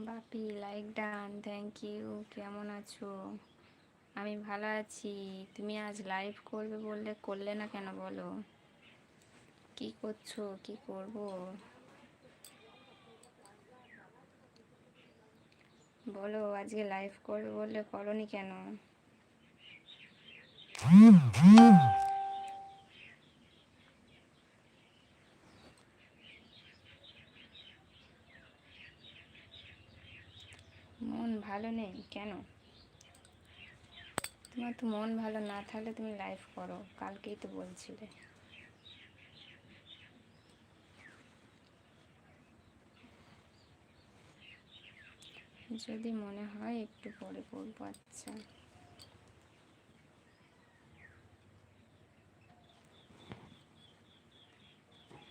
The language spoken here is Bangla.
Bapi like done, thank you. কেমন আছো? আমি ভালো আছি। তুমি আজ লাইভ করবে বললে করলে না কেন বলো? কি করছো? কি করব বলো? আজকে লাইভ করবে বললে করনি কেন? মন ভালো নেই কেন? তোমার তো মন ভালো না থাকলে তুমি লাইভ করো, কালকেই তো বলছিলে। যদি মনে হয় একটু পরে করবো। আচ্ছা।